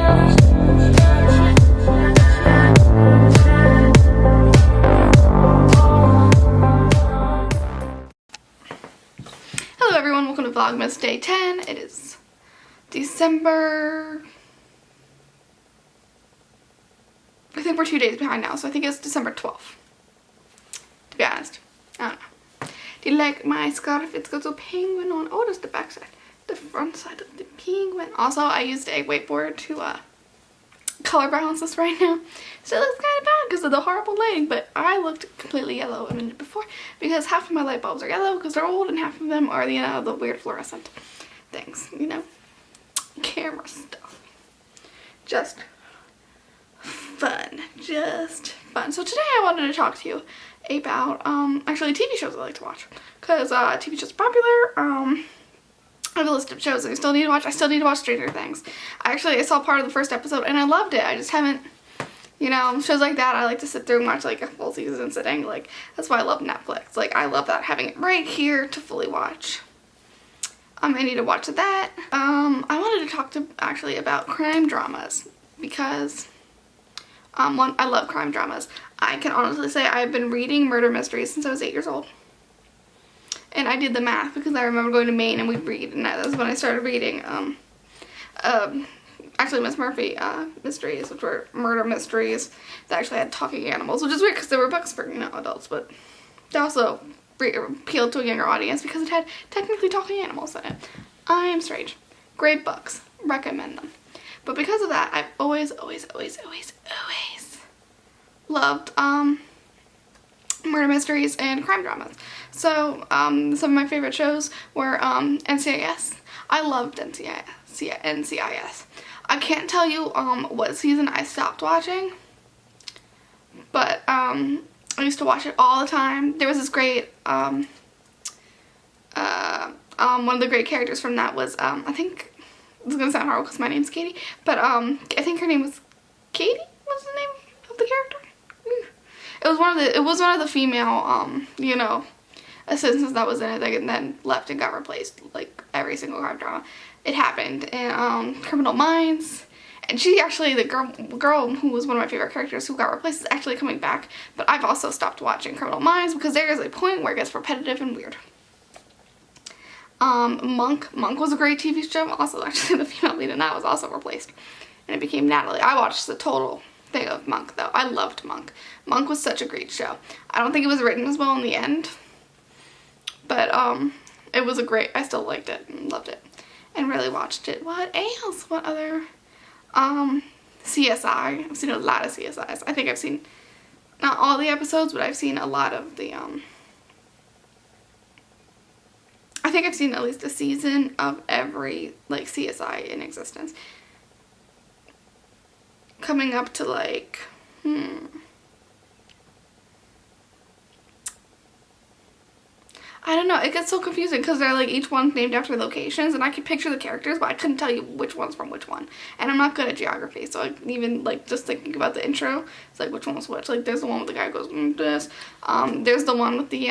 Hello everyone, welcome to Vlogmas Day 10. It is December... I think we're 2 days behind now, so I think it's December 12th. To be honest. I don't know. Do you like my scarf? It's got a penguin on. Oh, there's the back side. The front side of the penguin. Also, I used a whiteboard to color balance this right now. So it looks kind of bad because of the horrible lighting, but I looked completely yellow a minute before because half of my light bulbs are yellow because they're old and half of them are, you know, the weird fluorescent things, you know, camera stuff. Just fun. Just fun. So today I wanted to talk to you about actually TV shows I like to watch because TV shows are popular. I have a list of shows I still need to watch. I still need to watch Stranger Things. I saw part of the first episode and I loved it. I just haven't, you know, shows like that I like to sit through and watch like a full season sitting. Like, that's why I love Netflix. Like, I love that, having it right here to fully watch. I need to watch that. I wanted to talk actually about crime dramas because I love crime dramas. I can honestly say I've been reading murder mysteries since I was 8 years old. And I did the math because I remember going to Maine and we'd read, and that was when I started reading actually Miss Murphy mysteries, which were murder mysteries that actually had talking animals, which is weird because they were books for, you know, adults, but they also appealed to a younger audience because it had technically talking animals in it. I am strange. Great books. Recommend them. But because of that, I've always loved murder mysteries and crime dramas. So some of my favorite shows were NCIS. I loved NCIS. I can't tell you what season I stopped watching, but I used to watch it all the time. There was this great one of the great characters from that was I think this is gonna sound horrible because my name's Katie, but I think her name was Katie. Was the name of the character? It was one of the female you know, assistants that was in it that then left and got replaced like every single crime drama. It happened in Criminal Minds, and she actually, the girl who was one of my favorite characters who got replaced, is actually coming back. But I've also stopped watching Criminal Minds because there is a point where it gets repetitive and weird. Monk was a great TV show. Also, actually, the female lead in that was also replaced, and it became Natalie. I watched the total thing of Monk though. I loved Monk. Monk was such a great show. I don't think it was written as well in the end, but it was I still liked it and loved it and really watched it. What else? What other CSI? I've seen a lot of CSIs. I think I've seen not all the episodes, but I've seen a lot of the I think I've seen at least a season of every like CSI in existence. Coming up to like I don't know, it gets so confusing because they're like each one's named after locations and I could picture the characters but I couldn't tell you which one's from which one. And I'm not good at geography, so even like just thinking about the intro, it's like which one was which. Like there's the one with the guy who goes this. There's the one with the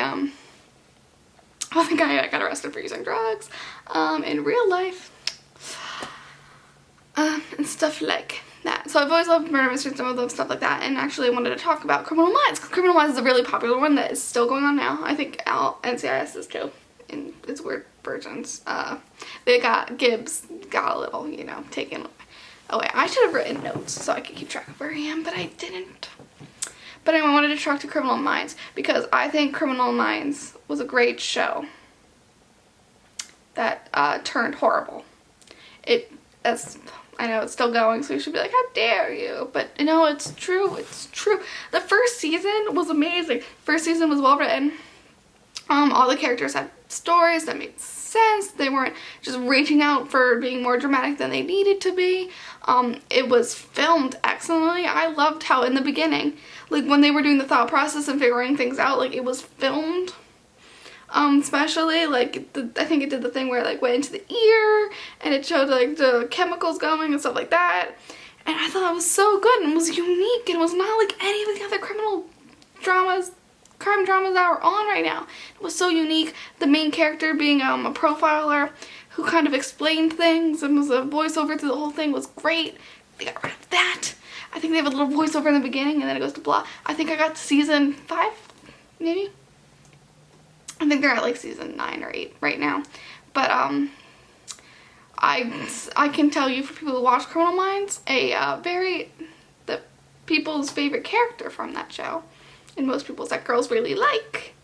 the guy that got arrested for using drugs in real life. And stuff like that. So I've always loved murder mysteries, some of those stuff like that, and actually I wanted to talk about Criminal Minds, because Criminal Minds is a really popular one that is still going on now. I think NCIS is too, in its weird versions. Gibbs got a little, you know, taken away. I should have written notes so I could keep track of where I am, but I didn't. But anyway, I wanted to talk to Criminal Minds because I think Criminal Minds was a great show that turned horrible. I know it's still going, so you should be like, how dare you? But you know, it's true. It's true. The first season was amazing. First season was well written. All the characters had stories that made sense. They weren't just reaching out for being more dramatic than they needed to be. It was filmed excellently. I loved how in the beginning, like when they were doing the thought process and figuring things out, like it was filmed. Especially like I think it did the thing where it like went into the ear and it showed like the chemicals going and stuff like that, and I thought it was so good and it was unique and it was not like any of the other crime dramas that are on right now. It was so unique. The main character being a profiler who kind of explained things and was a voiceover through the whole thing was great. they got rid of that. I think they have a little voiceover in the beginning and then it goes to blah. I think I got to season 5, maybe? I think they're at like season 9 or 8 right now. But I can tell you, for people who watch Criminal Minds, the people's favorite character from that show, and most people's that girls really like,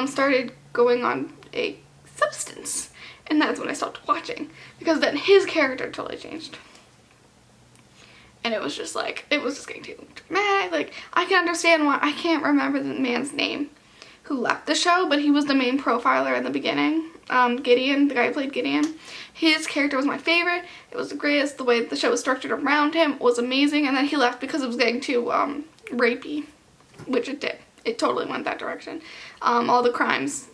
started going on a substance. And that's when I stopped watching, because then his character totally changed. And it was just like, it was just getting too dramatic. Like, I can understand why, I can't remember the man's name who left the show, but he was the main profiler in the beginning. Gideon, the guy who played Gideon. His character was my favorite. It was the greatest. The way the show was structured around him was amazing. And then he left because it was getting too rapey, which it did. It totally went that direction. All the crimes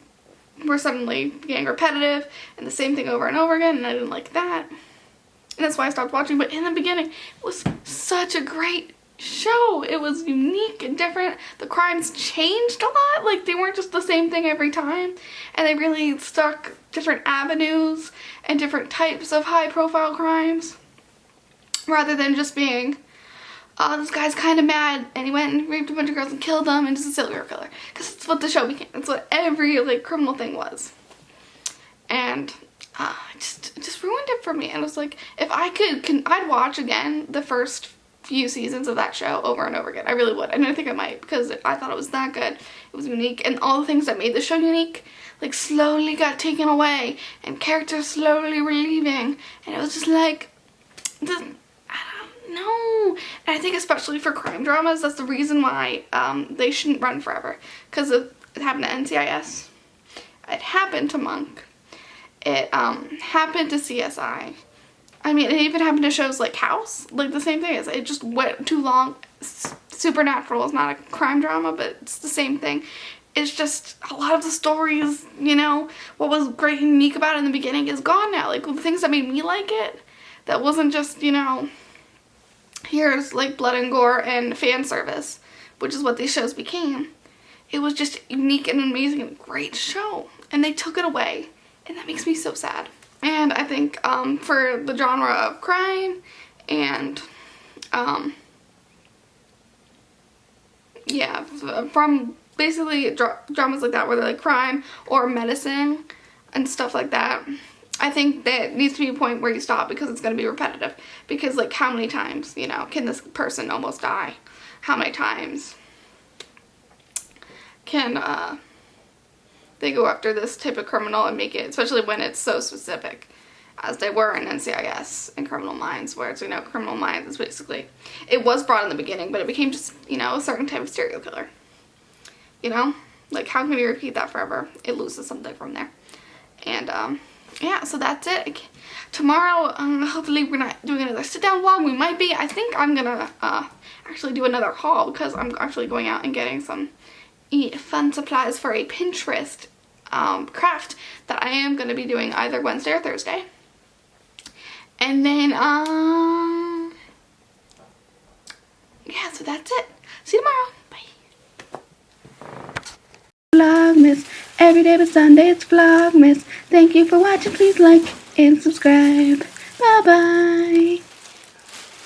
were suddenly getting repetitive and the same thing over and over again, and I didn't like that. And that's why I stopped watching. But in the beginning, it was such a great show. It was unique and different. The crimes changed a lot. Like, they weren't just the same thing every time. And they really stuck different avenues and different types of high profile crimes, rather than just being, oh, this guy's kind of mad and he went and raped a bunch of girls and killed them and just a serial killer. Because that's what the show became. That's what every like criminal thing was. And it just ruined it for me. And it was like, if I could, I'd watch again the first few seasons of that show over and over again. I really would. And I think I might, because I thought it was that good. It was unique, and all the things that made the show unique like slowly got taken away, and characters slowly were leaving, and it was just like, I don't know. And I think especially for crime dramas, that's the reason why they shouldn't run forever, because it happened to NCIS, it happened to Monk, it happened to CSI. I mean, it even happened to shows like House. Like, the same thing is, it just went too long. Supernatural is not a crime drama, but it's the same thing. It's just a lot of the stories, you know, what was great and unique about it in the beginning is gone now. Like, the things that made me like it, that wasn't just, you know, here's like blood and gore and fan service, which is what these shows became. It was just unique and amazing and a great show, and they took it away, and that makes me so sad. And I think for the genre of crime and yeah, from basically dramas like that where they're like crime or medicine and stuff like that, I think that needs to be a point where you stop, because it's going to be repetitive. Because, like, how many times, you know, can this person almost die? How many times can they go after this type of criminal and make it, especially when it's so specific, as they were in NCIS and Criminal Minds, where it's, you know, Criminal Minds is basically, it was broad in the beginning, but it became just, you know, a certain type of serial killer. You know? Like, how can we repeat that forever? It loses something from there. And, yeah, so that's it. Tomorrow, hopefully we're not doing another sit-down vlog. We might be. I think I'm gonna, actually do another haul, because I'm actually going out and getting some fun supplies for a Pinterest, craft that I am gonna be doing either Wednesday or Thursday. And then, yeah, so that's it. See you tomorrow. Vlogmas, every day but Sunday it's Vlogmas. Thank you for watching. Please like and subscribe. Bye bye.